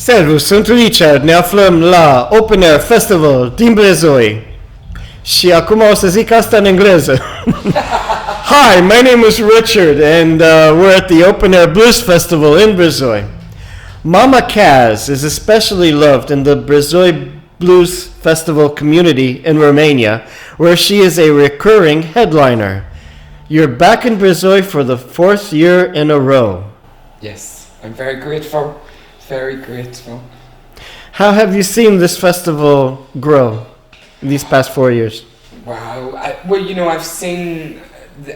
Servus, sunt Richard, ne aflăm la Open Air Festival din Brezoi. Și acum o să zic asta în engleză. Hi, my name is Richard and we're at the Open Air Blues Festival in Brezoi. Mama Kaz is especially loved in the Brezoi Blues Festival community in Romania, where she is a recurring headliner. You're back in Brezoi for the 4th year in a row. Yes, I'm very grateful. Very grateful. How have you seen this festival grow these past 4 years? Wow. I've seen,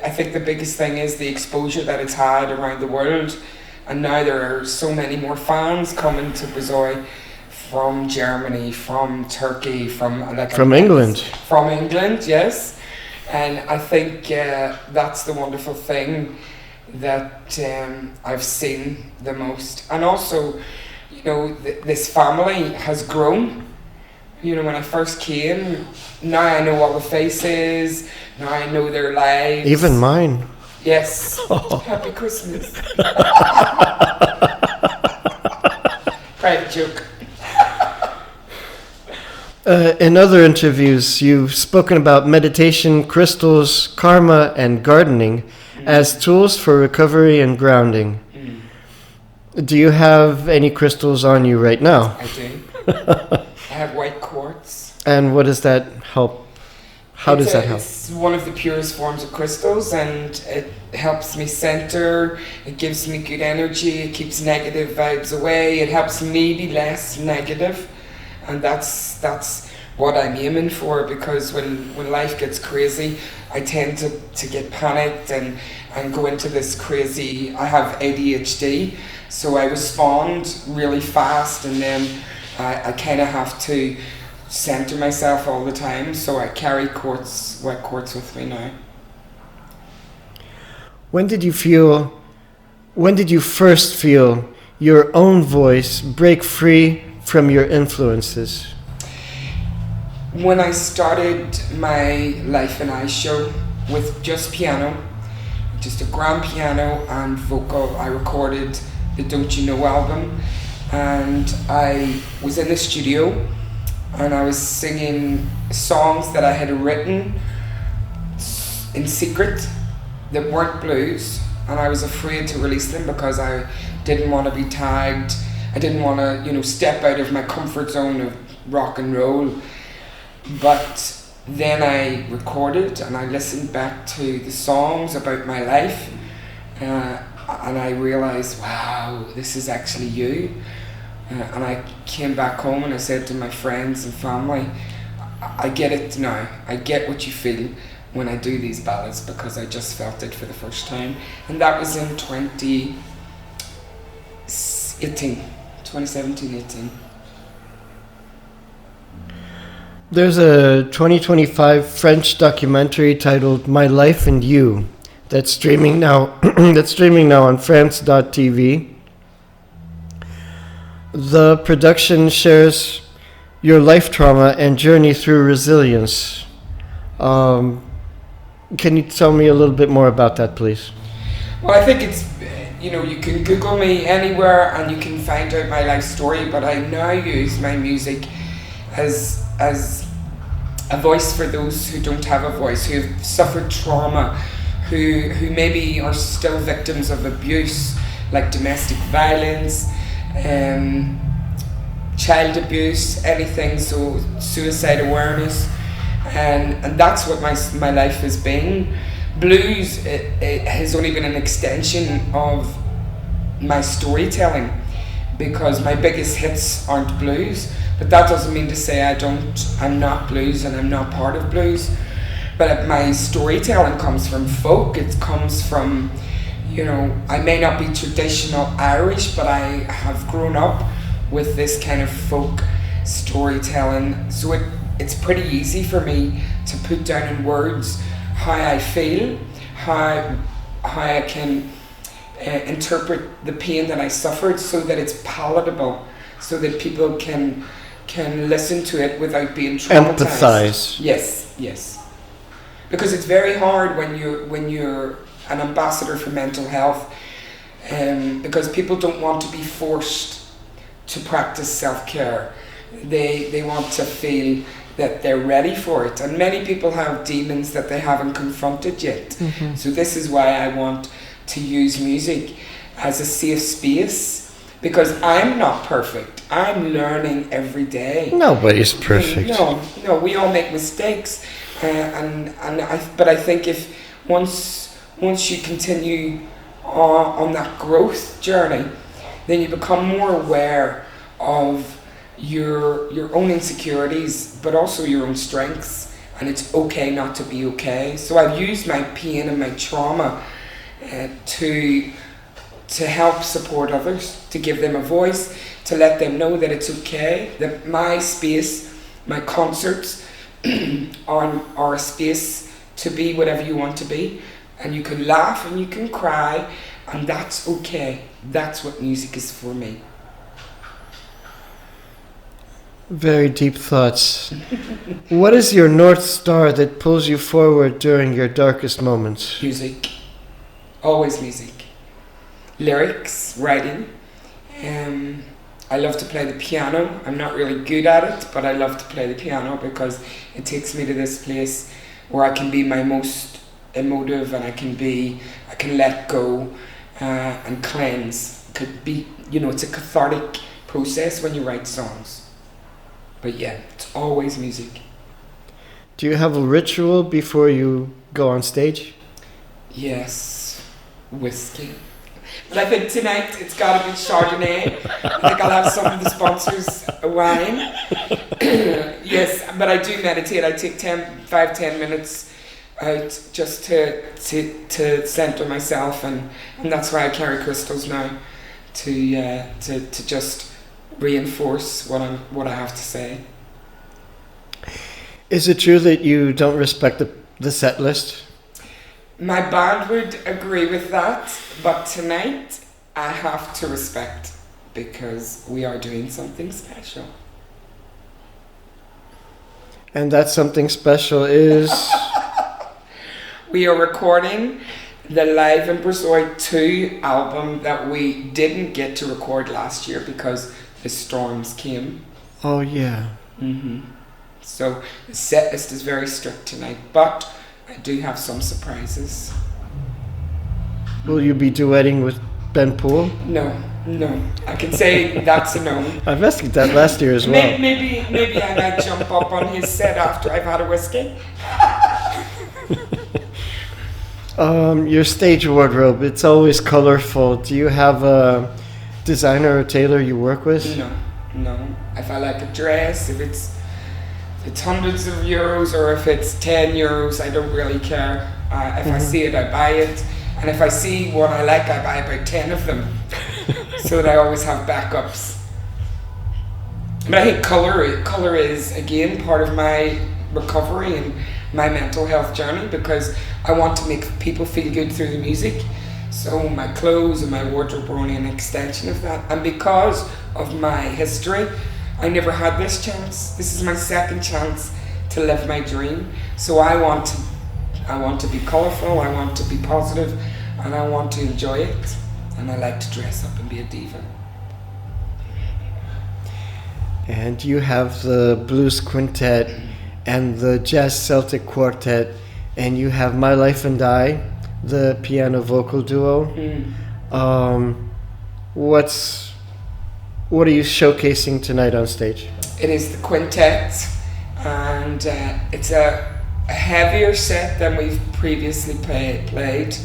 I think the biggest thing is the exposure that it's had around the world. And now there are so many more fans coming to Brezoi from Germany, from Turkey, from England. From England, yes. And I think that's the wonderful thing that I've seen the most. And also, this family has grown. When I first came, now I know all the faces, now I know their lives. Even mine. Yes. Oh. Happy Christmas. Private joke. In other interviews, you've spoken about meditation, crystals, karma, and gardening as tools for recovery and grounding. Do you have any crystals on you right now? I do. I have white quartz. And what does that help? How does that help? It's one of the purest forms of crystals, and it helps me center. It gives me good energy. It keeps negative vibes away. It helps me be less negative, and that's what I'm aiming for. Because when life gets crazy, I tend to get panicked and go into this crazy. I have ADHD, so I respond really fast, and then I kind of have to center myself all the time, so I carry white quartz with me now. When did you first feel your own voice break free from your influences? When I started my Life and I show with just piano, just a grand piano and vocal, I recorded the Don't You Know album, and I was in the studio and I was singing songs that I had written in secret that weren't blues, and I was afraid to release them because I didn't want to be tagged. I didn't want to, step out of my comfort zone of rock and roll. But then I recorded and I listened back to the songs about my life, and I realized, wow, this is actually you. And I came back home and I said to my friends and family, I get it now. I get what you feel when I do these ballads, because I just felt it for the first time. And that was in 2017-18. There's a 2025 French documentary titled My Life and You that's streaming now on France.tv. The production shares your life trauma and journey through resilience. Can you tell me a little bit more about that, please? Well, I think it's, you can Google me anywhere and you can find out my life story, but I now use my music as a voice for those who don't have a voice, who have suffered trauma, who maybe are still victims of abuse, like domestic violence, child abuse, anything, so suicide awareness, and that's what my life has been. Blues, it has only been an extension of my storytelling, because my biggest hits aren't blues, but that doesn't mean to say I'm not blues and I'm not part of blues. But my storytelling comes from folk. It comes from, I may not be traditional Irish, but I have grown up with this kind of folk storytelling. So it's pretty easy for me to put down in words how I feel, how I can interpret the pain that I suffered, so that it's palatable, so that people can listen to it without being traumatized. Empathize. Yes. Because it's very hard when you're an ambassador for mental health, because people don't want to be forced to practice self-care. They want to feel that they're ready for it. And many people have demons that they haven't confronted yet. So this is why I want to use music as a safe space, because I'm not perfect. I'm learning every day. Nobody's perfect. No, we all make mistakes. But I think if once you continue on that growth journey, then you become more aware of your own insecurities, but also your own strengths, and it's okay not to be okay. So I've used my pain and my trauma to help support others, to give them a voice, to let them know that it's okay, that my space, my concerts are a space to be whatever you want to be, and you can laugh and you can cry, and that's okay. That's what music is for me. Very deep thoughts. What is your North Star that pulls you forward during your darkest moments? Music. Always music. Lyrics, writing. I love to play the piano. I'm not really good at it, but I love to play the piano because it takes me to this place where I can be my most emotive, and I can let go and cleanse. It could be, it's a cathartic process when you write songs. But yeah, it's always music. Do you have a ritual before you go on stage? Yes, whiskey. But I think tonight it's got to be Chardonnay. I think I'll have some of the sponsors' wine. Yes, but I do meditate. I take 5-10 minutes out just to center myself, and that's why I carry crystals now, to just reinforce what I have to say. Is it true that you don't respect the set list? My band would agree with that, but tonight I have to respect, because we are doing something special. And that something special is? We are recording the Live in Brezoi 2 album that we didn't get to record last year because the storms came. Oh yeah. So the set list is very strict tonight, but I do have some surprises. Will you be duetting with Ben Poole? No. I can say that's a no. I've asked you that last year as well. Maybe I might jump up on his set after I've had a whiskey. Your stage wardrobe, it's always colorful. Do you have a designer or tailor you work with? No. If I like a dress, if it's hundreds of euros or if it's 10 euros, I don't really care. If I see it, I buy it. And if I see one I like, I buy about 10 of them. So that I always have backups. But I think color is, again, part of my recovery and my mental health journey, because I want to make people feel good through the music. So my clothes and my wardrobe are only an extension of that. And because of my history, I never had this chance. This is my second chance to live my dream. So I want to be colourful, I want to be positive, and I want to enjoy it. And I like to dress up and be a diva. And you have the blues quintet and the jazz Celtic quartet, and you have My Life and I, the piano vocal duo. What are you showcasing tonight on stage? It is the quintet, and it's a heavier set than we've previously played.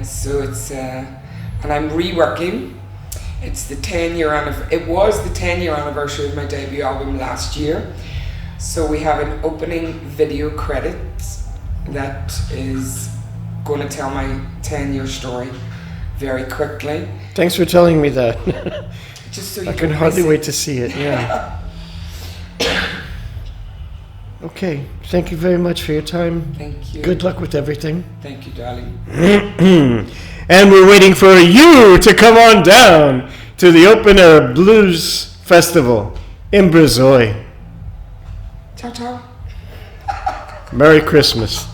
So it's and I'm reworking. It's the 10-year anniversary. It was the 10-year anniversary of my debut album last year. So we have an opening video credit that is going to tell my 10-year story very quickly. Thanks for telling me that. Just so you I can hardly wait to see it, yeah. Okay, thank you very much for your time. Thank you. Good luck with everything. Thank you, darling. And we're waiting for you to come on down to the Open Air Blues Festival in Brezoi. Ciao. Merry Christmas.